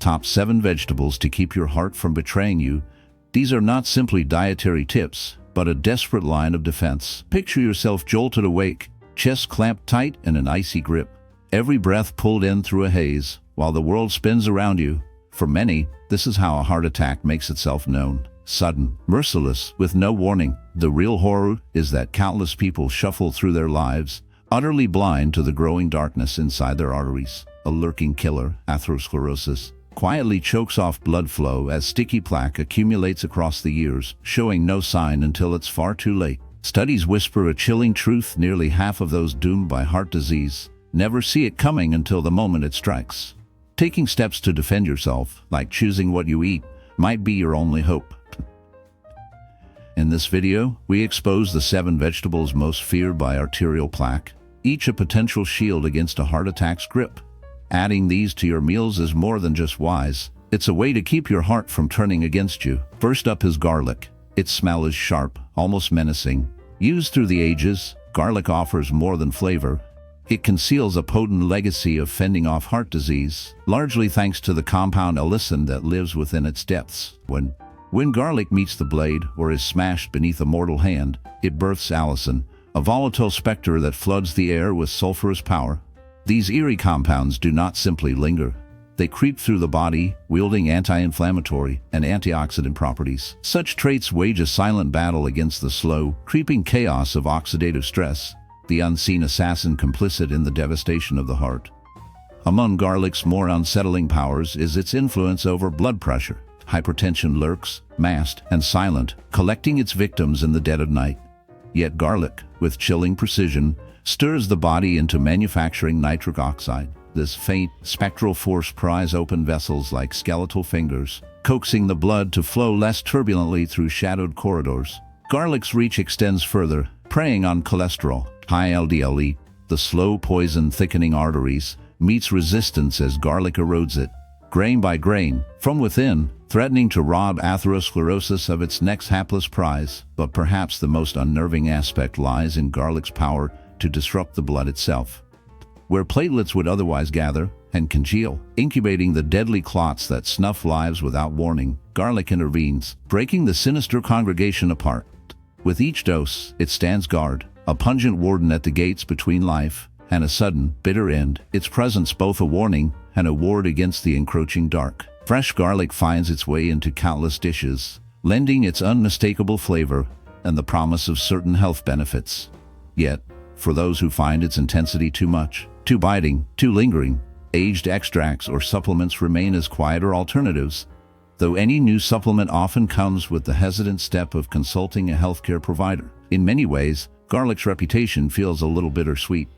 Top 7 vegetables to keep your heart from betraying you. These are not simply dietary tips, but a desperate line of defense. Picture yourself jolted awake, chest clamped tight in an icy grip, every breath pulled in through a haze, while the world spins around you. For many, this is how a heart attack makes itself known. Sudden, merciless, with no warning. The real horror is that countless people shuffle through their lives, utterly blind to the growing darkness inside their arteries. A lurking killer, atherosclerosis, quietly chokes off blood flow as sticky plaque accumulates across the years, showing no sign until it's far too late. Studies whisper a chilling truth: nearly half of those doomed by heart disease never see it coming until the moment it strikes. Taking steps to defend yourself, like choosing what you eat, might be your only hope. In this video, we expose the 7 vegetables most feared by arterial plaque, each a potential shield against a heart attack's grip. Adding these to your meals is more than just wise. It's a way to keep your heart from turning against you. First up is garlic. Its smell is sharp, almost menacing. Used through the ages, garlic offers more than flavor. It conceals a potent legacy of fending off heart disease, largely thanks to the compound allicin that lives within its depths. When garlic meets the blade or is smashed beneath a mortal hand, it births allicin, a volatile specter that floods the air with sulfurous power. These eerie compounds do not simply linger. They creep through the body, wielding anti-inflammatory and antioxidant properties. Such traits wage a silent battle against the slow, creeping chaos of oxidative stress, the unseen assassin complicit in the devastation of the heart. Among garlic's more unsettling powers is its influence over blood pressure. Hypertension lurks, masked and silent, collecting its victims in the dead of night. Yet garlic, with chilling precision, stirs the body into manufacturing nitric oxide. This faint, spectral force pries open vessels like skeletal fingers, coaxing the blood to flow less turbulently through shadowed corridors. Garlic's reach extends further, preying on cholesterol, high LDL, the slow poison thickening arteries, meets resistance as garlic erodes it, grain by grain, from within, threatening to rob atherosclerosis of its next hapless prize. But perhaps the most unnerving aspect lies in garlic's power to disrupt the blood itself. Where platelets would otherwise gather and congeal, incubating the deadly clots that snuff lives without warning, garlic intervenes, breaking the sinister congregation apart. With each dose, it stands guard, a pungent warden at the gates between life and a sudden, bitter end, its presence both a warning and a ward against the encroaching dark. Fresh garlic finds its way into countless dishes, lending its unmistakable flavor and the promise of certain health benefits. Yet, for those who find its intensity too much, too biting, too lingering, aged extracts or supplements remain as quieter alternatives, though any new supplement often comes with the hesitant step of consulting a healthcare provider. In many ways, garlic's reputation feels a little bittersweet.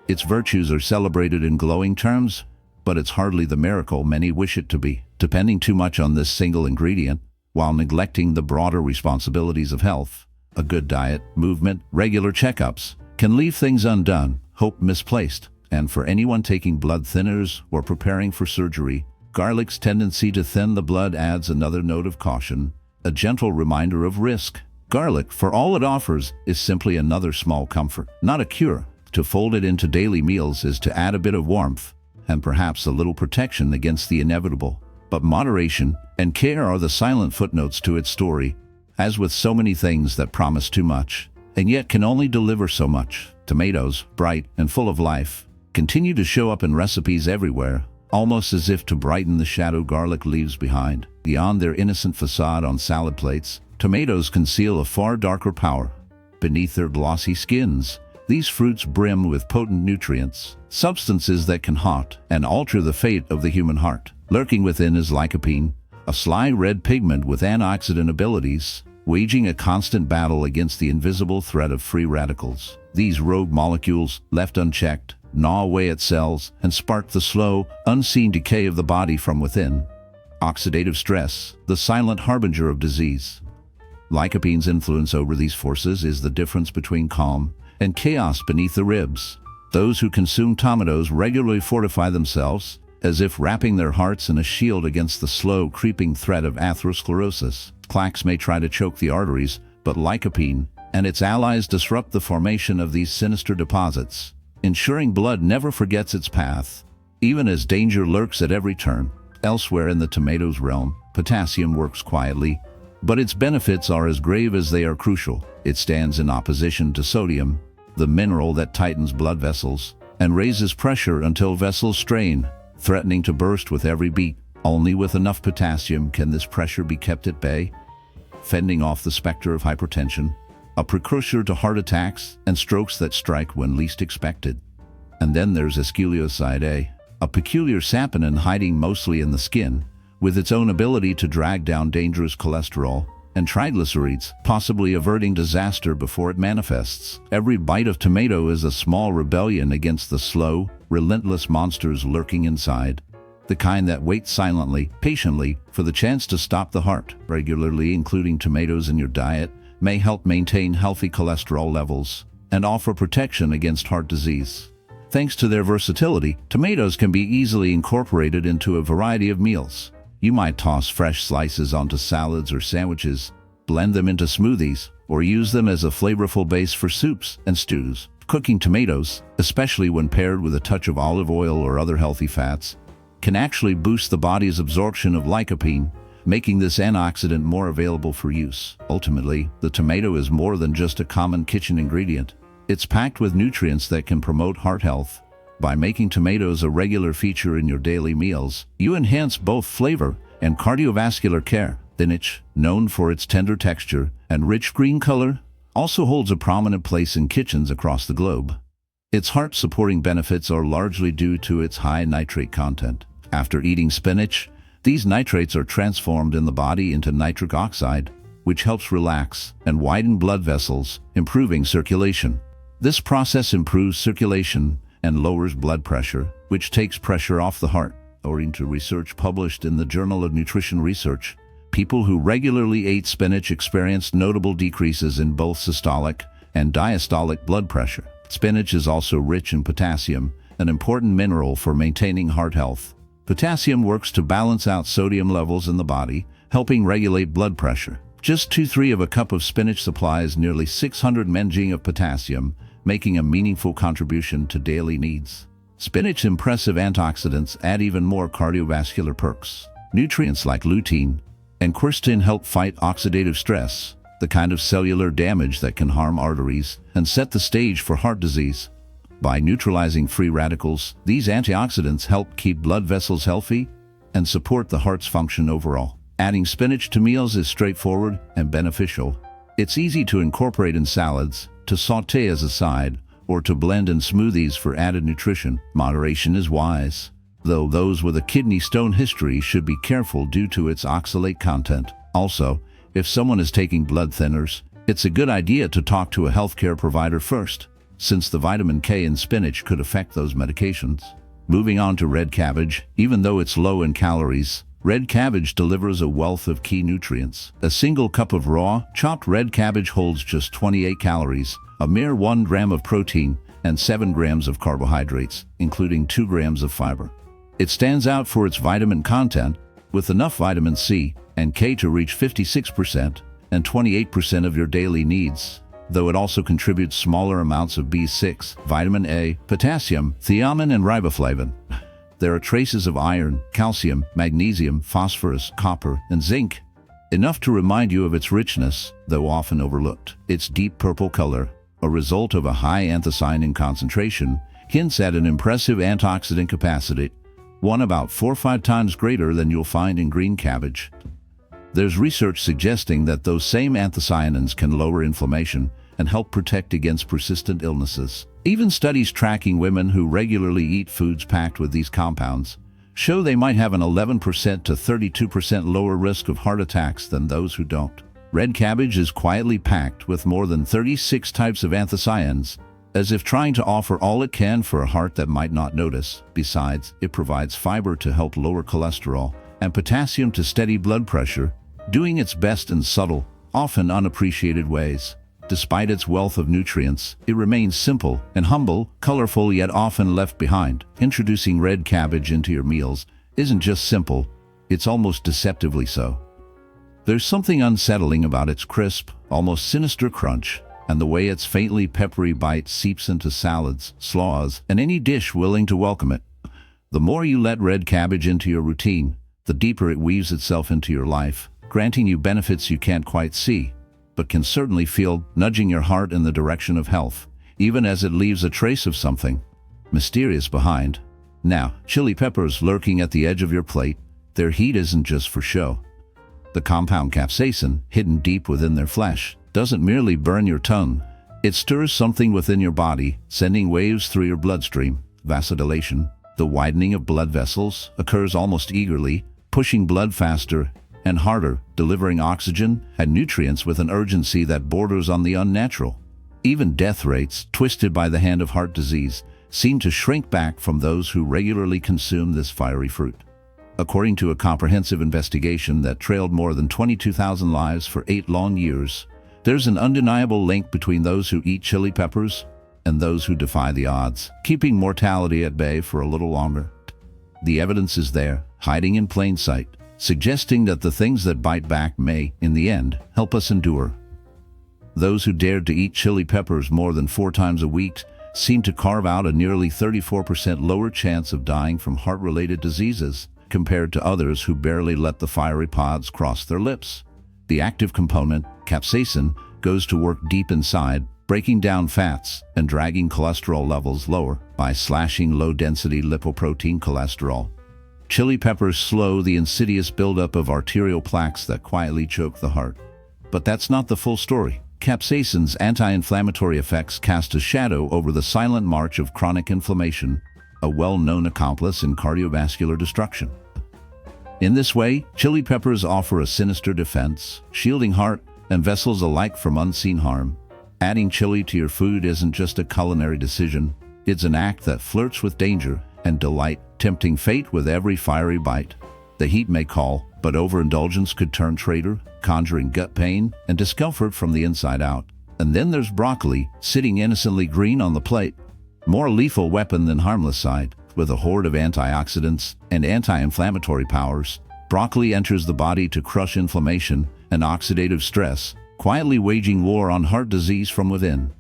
Its virtues are celebrated in glowing terms, but it's hardly the miracle many wish it to be. Depending too much on this single ingredient, while neglecting the broader responsibilities of health, a good diet, movement, regular checkups, can leave things undone, hope misplaced. And for anyone taking blood thinners or preparing for surgery, garlic's tendency to thin the blood adds another note of caution, a gentle reminder of risk. Garlic, for all it offers, is simply another small comfort, not a cure. To fold it into daily meals is to add a bit of warmth, and perhaps a little protection against the inevitable. But moderation and care are the silent footnotes to its story, as with so many things that promise too much, and yet can only deliver so much. Tomatoes, bright and full of life, continue to show up in recipes everywhere, almost as if to brighten the shadow garlic leaves behind. Beyond their innocent facade on salad plates, tomatoes conceal a far darker power. Beneath their glossy skins, these fruits brim with potent nutrients, substances that can haunt and alter the fate of the human heart. Lurking within is lycopene, a sly red pigment with antioxidant abilities, waging a constant battle against the invisible threat of free radicals. These rogue molecules, left unchecked, gnaw away at cells and spark the slow, unseen decay of the body from within. Oxidative stress, the silent harbinger of disease. Lycopene's influence over these forces is the difference between calm and chaos beneath the ribs. Those who consume tomatoes regularly fortify themselves, as if wrapping their hearts in a shield against the slow, creeping threat of atherosclerosis. Plaques may try to choke the arteries, but lycopene and its allies disrupt the formation of these sinister deposits, ensuring blood never forgets its path, even as danger lurks at every turn. Elsewhere in the tomatoes realm, potassium works quietly, but its benefits are as grave as they are crucial. It stands in opposition to sodium, the mineral that tightens blood vessels, and raises pressure until vessels strain, threatening to burst with every beat. Only with enough potassium can this pressure be kept at bay, fending off the specter of hypertension, a precursor to heart attacks and strokes that strike when least expected. And then there's Asclepioside, a peculiar saponin hiding mostly in the skin, with its own ability to drag down dangerous cholesterol and triglycerides, possibly averting disaster before it manifests. Every bite of tomato is a small rebellion against the slow, relentless monsters lurking inside, the kind that wait silently, patiently, for the chance to stop the heart. Regularly including tomatoes in your diet may help maintain healthy cholesterol levels and offer protection against heart disease. Thanks to their versatility, tomatoes can be easily incorporated into a variety of meals. You might toss fresh slices onto salads or sandwiches, blend them into smoothies, or use them as a flavorful base for soups and stews. Cooking tomatoes, especially when paired with a touch of olive oil or other healthy fats, can actually boost the body's absorption of lycopene, making this antioxidant more available for use. Ultimately, the tomato is more than just a common kitchen ingredient. It's packed with nutrients that can promote heart health. By making tomatoes a regular feature in your daily meals, you enhance both flavor and cardiovascular care. Spinach, known for its tender texture and rich green color, also holds a prominent place in kitchens across the globe. Its heart-supporting benefits are largely due to its high nitrate content. After eating spinach, these nitrates are transformed in the body into nitric oxide, which helps relax and widen blood vessels, improving circulation. This process improves circulation and lowers blood pressure, which takes pressure off the heart. According to research published in the Journal of Nutrition Research, people who regularly ate spinach experienced notable decreases in both systolic and diastolic blood pressure. Spinach is also rich in potassium, an important mineral for maintaining heart health. Potassium works to balance out sodium levels in the body, helping regulate blood pressure. Just 2-3 of a cup of spinach supplies nearly 600 mg of potassium, making a meaningful contribution to daily needs. Spinach's impressive antioxidants add even more cardiovascular perks. Nutrients like lutein and quercetin help fight oxidative stress, the kind of cellular damage that can harm arteries and set the stage for heart disease. By neutralizing free radicals, these antioxidants help keep blood vessels healthy and support the heart's function overall. Adding spinach to meals is straightforward and beneficial. It's easy to incorporate in salads, to sauté as a side, or to blend in smoothies for added nutrition. Moderation is wise, though those with a kidney stone history should be careful due to its oxalate content. Also, if someone is taking blood thinners, it's a good idea to talk to a healthcare provider first, since the vitamin K in spinach could affect those medications. Moving on to red cabbage, even though it's low in calories, red cabbage delivers a wealth of key nutrients. A single cup of raw, chopped red cabbage holds just 28 calories, a mere 1 gram of protein, and 7 grams of carbohydrates, including 2 grams of fiber. It stands out for its vitamin content, with enough vitamin C and K to reach 56% and 28% of your daily needs, though it also contributes smaller amounts of B6, vitamin A, potassium, thiamine, and riboflavin. There are traces of iron, calcium, magnesium, phosphorus, copper, and zinc, enough to remind you of its richness, though often overlooked. Its deep purple color, a result of a high anthocyanin concentration, hints at an impressive antioxidant capacity, one about 4 or 5 times greater than you'll find in green cabbage. There's research suggesting that those same anthocyanins can lower inflammation and help protect against persistent illnesses. Even studies tracking women who regularly eat foods packed with these compounds show they might have an 11% to 32% lower risk of heart attacks than those who don't. Red cabbage is quietly packed with more than 36 types of anthocyanins, as if trying to offer all it can for a heart that might not notice. Besides, it provides fiber to help lower cholesterol and potassium to steady blood pressure, doing its best in subtle, often unappreciated ways. Despite its wealth of nutrients, it remains simple and humble, colorful yet often left behind. Introducing red cabbage into your meals isn't just simple, it's almost deceptively so. There's something unsettling about its crisp, almost sinister crunch, and the way its faintly peppery bite seeps into salads, slaws, and any dish willing to welcome it. The more you let red cabbage into your routine, the deeper it weaves itself into your life, granting you benefits you can't quite see, but can certainly feel, nudging your heart in the direction of health, even as it leaves a trace of something mysterious behind. Now, chili peppers lurking at the edge of your plate, their heat isn't just for show. The compound capsaicin, hidden deep within their flesh, doesn't merely burn your tongue. It stirs something within your body, sending waves through your bloodstream. Vasodilation, the widening of blood vessels, occurs almost eagerly, pushing blood faster and harder, delivering oxygen and nutrients with an urgency that borders on the unnatural. Even death rates, twisted by the hand of heart disease, seem to shrink back from those who regularly consume this fiery fruit. According to a comprehensive investigation that trailed more than 22,000 lives for 8 long years, there's an undeniable link between those who eat chili peppers and those who defy the odds, keeping mortality at bay for a little longer. The evidence is there, hiding in plain sight, suggesting that the things that bite back may, in the end, help us endure. Those who dared to eat chili peppers more than 4 times a week seem to carve out a nearly 34% lower chance of dying from heart-related diseases compared to others who barely let the fiery pods cross their lips. The active component, capsaicin, goes to work deep inside, breaking down fats and dragging cholesterol levels lower by slashing low-density lipoprotein cholesterol. Chili peppers slow the insidious buildup of arterial plaques that quietly choke the heart. But that's not the full story. Capsaicin's anti-inflammatory effects cast a shadow over the silent march of chronic inflammation, a well-known accomplice in cardiovascular destruction. In this way, chili peppers offer a sinister defense, shielding heart and vessels alike from unseen harm. Adding chili to your food isn't just a culinary decision, it's an act that flirts with danger and delight, tempting fate with every fiery bite. The heat may call, but overindulgence could turn traitor, conjuring gut pain and discomfort from the inside out. And then there's broccoli, sitting innocently green on the plate. More lethal weapon than harmless side. With a horde of antioxidants and anti-inflammatory powers, broccoli enters the body to crush inflammation and oxidative stress, quietly waging war on heart disease from within.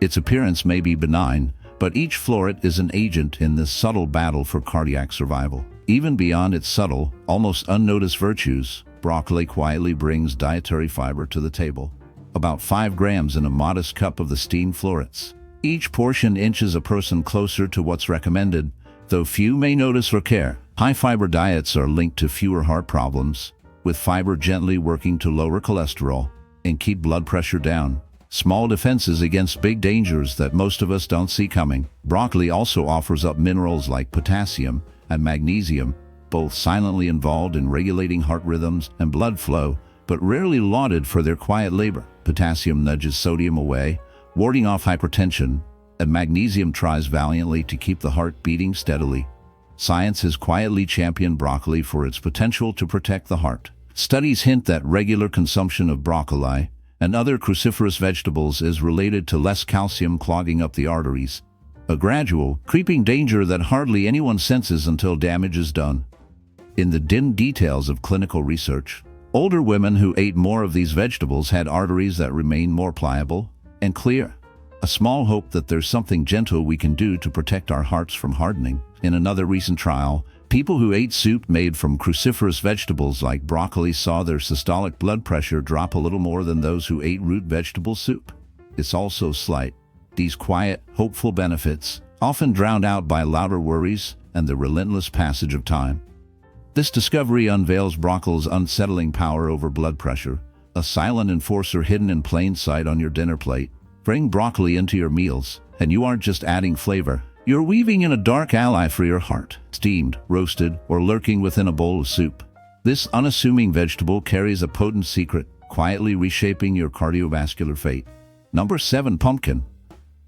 Its appearance may be benign, but each floret is an agent in this subtle battle for cardiac survival. Even beyond its subtle, almost unnoticed virtues, broccoli quietly brings dietary fiber to the table. About 5 grams in a modest cup of the steamed florets. Each portion inches a person closer to what's recommended, though few may notice or care. High-fiber diets are linked to fewer heart problems, with fiber gently working to lower cholesterol and keep blood pressure down. Small defenses against big dangers that most of us don't see coming. Broccoli also offers up minerals like potassium and magnesium, both silently involved in regulating heart rhythms and blood flow, but rarely lauded for their quiet labor. Potassium nudges sodium away, warding off hypertension, and magnesium tries valiantly to keep the heart beating steadily. Science has quietly championed broccoli for its potential to protect the heart. Studies hint that regular consumption of broccoli and other cruciferous vegetables is related to less calcium clogging up the arteries, a gradual, creeping danger that hardly anyone senses until damage is done. In the dim details of clinical research, older women who ate more of these vegetables had arteries that remained more pliable and clear. A small hope that there's something gentle we can do to protect our hearts from hardening. In another recent trial, people who ate soup made from cruciferous vegetables like broccoli saw their systolic blood pressure drop a little more than those who ate root vegetable soup. It's all so slight. These quiet, hopeful benefits, often drowned out by louder worries and the relentless passage of time. This discovery unveils broccoli's unsettling power over blood pressure, a silent enforcer hidden in plain sight on your dinner plate. Bring broccoli into your meals, and you aren't just adding flavor. You're weaving in a dark ally for your heart, steamed, roasted, or lurking within a bowl of soup. This unassuming vegetable carries a potent secret, quietly reshaping your cardiovascular fate. Number 7. Pumpkin.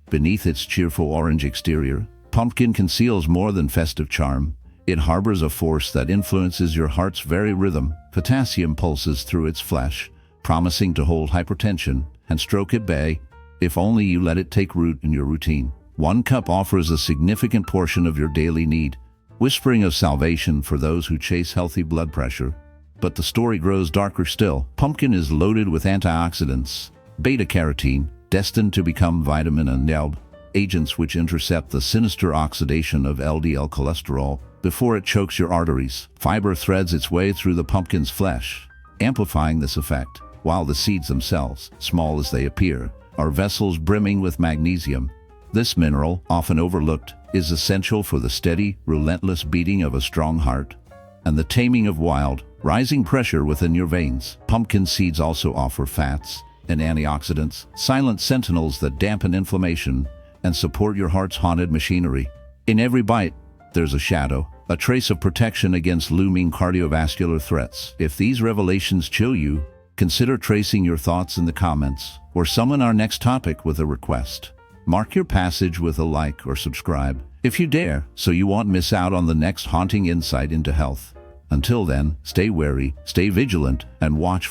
Beneath its cheerful orange exterior, pumpkin conceals more than festive charm. It harbors a force that influences your heart's very rhythm. Potassium pulses through its flesh, promising to hold hypertension and stroke at bay, if only you let it take root in your routine. 1 cup offers a significant portion of your daily need, whispering of salvation for those who chase healthy blood pressure. But the story grows darker still. Pumpkin is loaded with antioxidants, beta-carotene, destined to become vitamin A, agents which intercept the sinister oxidation of LDL cholesterol before it chokes your arteries. Fiber threads its way through the pumpkin's flesh, amplifying this effect, while the seeds themselves, small as they appear, are vessels brimming with magnesium. This mineral, often overlooked, is essential for the steady, relentless beating of a strong heart and the taming of wild, rising pressure within your veins. Pumpkin seeds also offer fats and antioxidants, silent sentinels that dampen inflammation and support your heart's haunted machinery. In every bite, there's a shadow, a trace of protection against looming cardiovascular threats. If these revelations chill you, consider tracing your thoughts in the comments or summon our next topic with a request. Mark your passage with a like or subscribe, if you dare, so you won't miss out on the next haunting insight into health. Until then, stay wary, stay vigilant, and watch